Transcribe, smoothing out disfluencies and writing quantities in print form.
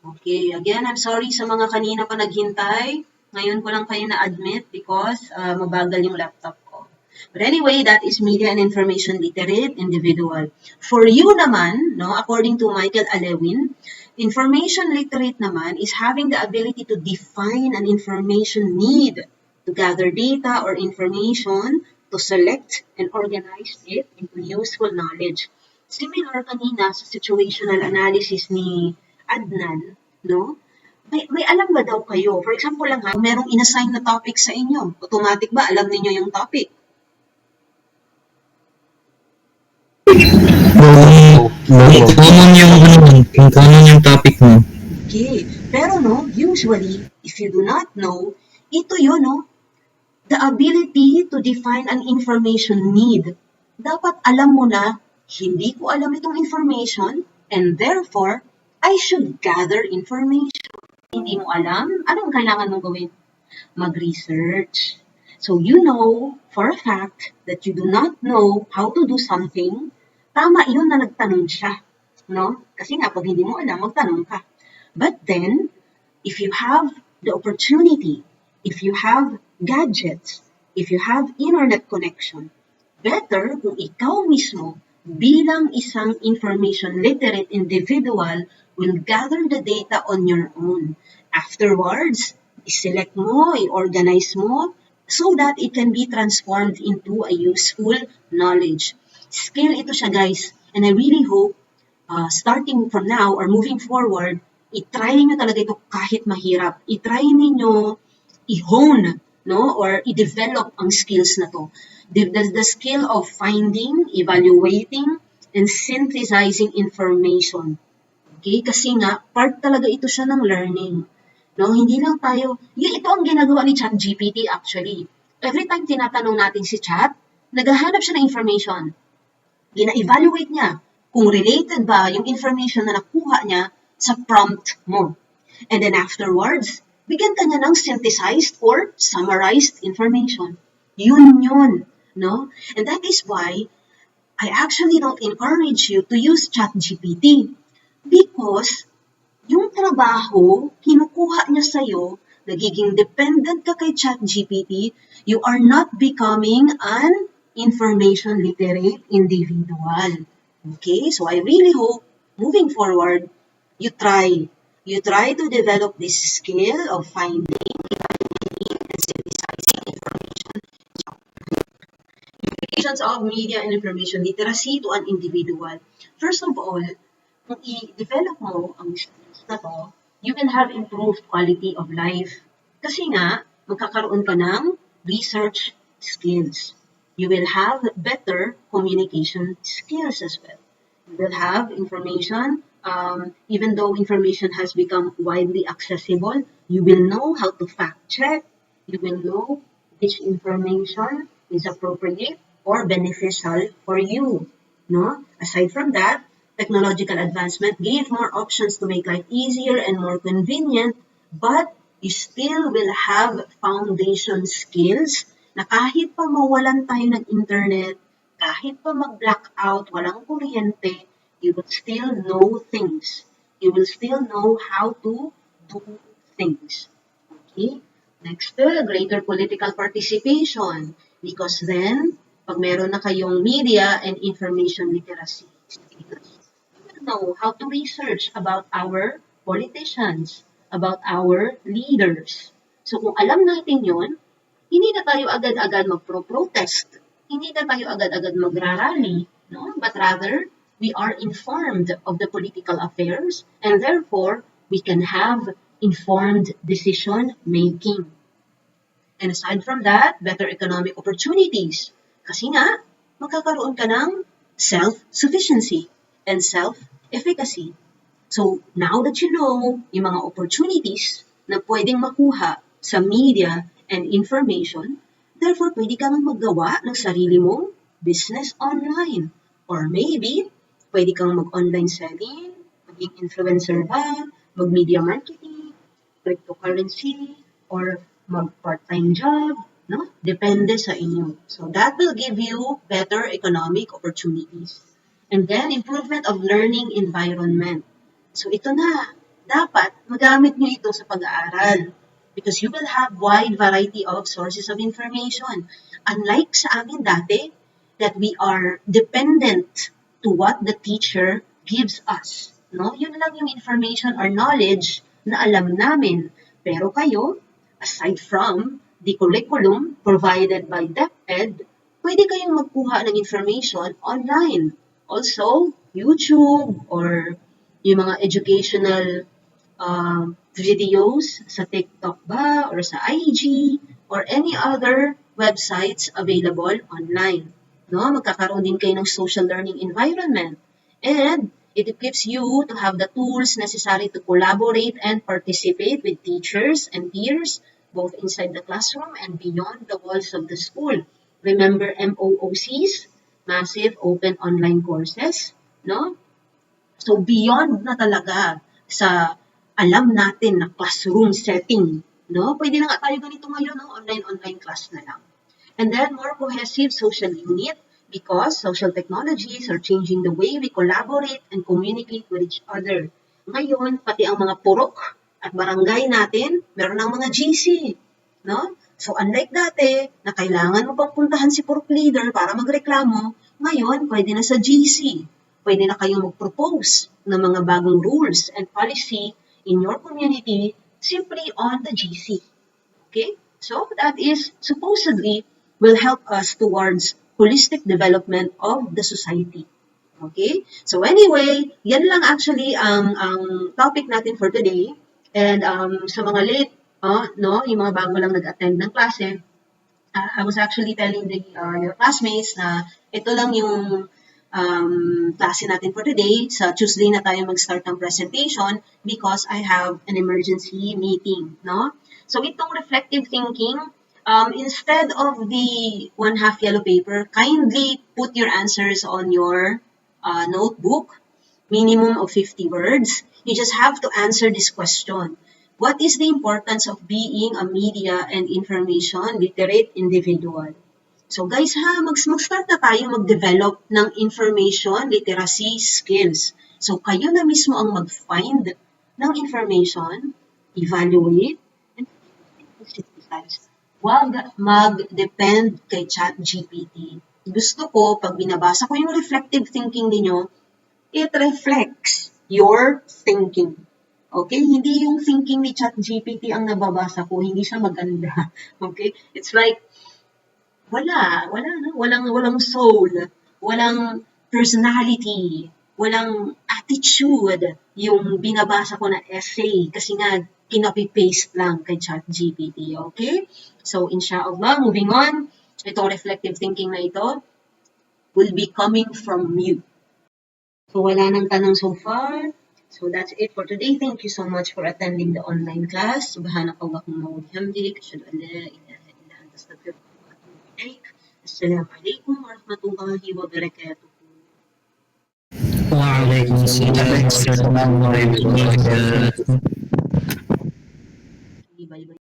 Okay, again, I'm sorry sa mga kanina pa naghintay. Ngayon ko lang kayo na-admit because mabagal yung laptop ko. But anyway, that is media and information literate individual. For you naman, no, according to Michael Alewin, information literate naman is having the ability to define an information need, to gather data or information, to select and organize it into useful knowledge. Similar kanina sa situational analysis ni Adnan, no? May alam ba daw kayo? For example lang ha, merong inassign na topic sa inyo. Automatic ba alam niyo yung topic? Kung common yung topic mo. Okay. Pero no, usually, if you do not know, ito yun, no? The ability to define an information need. Dapat alam mo na, hindi ko alam itong information, and therefore, I should gather information. Hindi mo alam, anong kailangan mong gawin? Mag-research. So you know for a fact that you do not know how to do something, tama yun na nagtanong siya. No? Kasi nga, pag hindi mo alam, magtanong ka. But then, if you have the opportunity, if you have gadgets, if you have internet connection, better kung ikaw mismo bilang isang information literate individual will gather the data on your own. Afterwards, i-select mo, i-organize mo, so that it can be transformed into a useful knowledge. Skill ito siya, guys. And I really hope, starting from now or moving forward, i-try niyo talaga ito kahit mahirap. I-try niyo i-hone, no? Or i-develop ang skills na to. The skill of finding, evaluating, and synthesizing information. Okay? Kasi nga, part talaga ito siya ng learning. No? Hindi lang tayo, ito ang ginagawa ni ChatGPT actually. Every time tinatanong natin si Chat, naghahanap siya ng information. Gina-evaluate niya kung related ba yung information na nakuha niya sa prompt mo. And then afterwards, bigyan ka niya ng synthesized or summarized information. Yun. No? And that is why I actually don't encourage you to use ChatGPT because yung trabaho, kinukuha niya sa'yo, nagiging dependent ka kay ChatGPT, you are not becoming an information literate individual. Okay? So I really hope, moving forward, you try to develop this skill of finding, evaluating, and synthesizing information. Implications of media and information literacy to an individual. First of all, kung i-develop mo ang skills na to, you will have improved quality of life. Kasi nga, magkakaroon ka ng research skills. You will have better communication skills as well. You will have information, even though information has become widely accessible, you will know how to fact check. You will know which information is appropriate or beneficial for you. No? Aside from that, technological advancement gave more options to make life easier and more convenient, but you still will have foundation skills na kahit pa mawalan tayo ng internet, kahit pa mag-blackout, walang kuryente, you will still know things. You will still know how to do things. Okay? Next, greater political participation. Because then, pag meron na kayong media and information literacy skills, you will know how to research about our politicians, about our leaders. So kung alam natin yun, hindi na tayo agad-agad magpro-protest. Hindi na tayo agad-agad magrarally, no? But rather, we are informed of the political affairs and therefore, we can have informed decision making. And aside from that, better economic opportunities. Kasi nga, magkakaroon ka ng self-sufficiency and self-efficacy. So, now that you know yung mga opportunities na pwedeng makuha sa media and information, therefore, pwede ka nang maggawa ng sarili mong business online. Or maybe, pwede kang mag-online selling, maging influencer ba, mag-media marketing, cryptocurrency, or mag-part-time job, no? Depende sa inyo. So that will give you better economic opportunities. And then, improvement of learning environment. So ito na, dapat magamit nyo ito sa pag-aaral. Because you will have wide variety of sources of information. Unlike sa amin dati, that we are dependent to what the teacher gives us. No? Yun lang yung information or knowledge na alam namin. Pero kayo, aside from the curriculum provided by DepEd, pwede kayong magkuha ng information online. Also, YouTube or yung mga educational videos sa TikTok ba or sa IG or any other websites available online. No? Magkakaroon din kayo ng social learning environment. And it equips you to have the tools necessary to collaborate and participate with teachers and peers, both inside the classroom and beyond the walls of the school. Remember MOOCs, Massive Open Online Courses, no? So beyond na talaga sa alam natin na classroom setting, no? Pwede na nga tayo ganito ngayon, no? Online class na lang. And then more cohesive social unit because social technologies are changing the way we collaborate and communicate with each other. Ngayon, pati ang mga purok at barangay natin, meron ng mga GC, no? So unlike dati, na kailangan mo pang puntahan si purok leader para magreklamo, ngayon, pwede na sa GC. Pwede na kayong mag-propose ng mga bagong rules and policy in your community simply on the GC. Okay? So that is supposedly will help us towards holistic development of the society. Okay? So anyway, yan lang actually ang topic natin for today. And sa mga late, no, yung mga bago lang nag-attend ng klase, I was actually telling your classmates na ito lang yung klase natin for today. Sa Tuesday na tayo mag-start ng presentation because I have an emergency meeting, no? So itong reflective thinking, instead of the 1/2 yellow paper, kindly put your answers on your notebook, minimum of 50 words. You just have to answer this question. What is the importance of being a media and information literate individual? So guys mag-start na tayo mag-develop ng information literacy skills. So kayo na mismo ang mag-find ng information, evaluate, and synthesize. Huwag mag-depend kay ChatGPT. Gusto ko, pag binabasa ko yung reflective thinking ninyo, it reflects your thinking. Okay? Hindi yung thinking ni ChatGPT ang nababasa ko, hindi siya maganda. Okay? It's like, walang soul, walang personality, walang attitude yung binabasa ko na essay kasi nga kinopy-paste lang kay ChatGPT, okay? So, inshallah, moving on, itong reflective thinking na ito will be coming from you. So, wala nang tanong so far. So, that's it for today. Thank you so much for attending the online class. Subhanakallahumma wa bihamdik. Asyhadu an la ilaha illa anta astaghfiruka wa atubu ilaik. Assalamu alaikum wa rahmatullahi wa barakatuh. Waalaikumsalam warahmatullahi wabarakatuh. Bye-bye.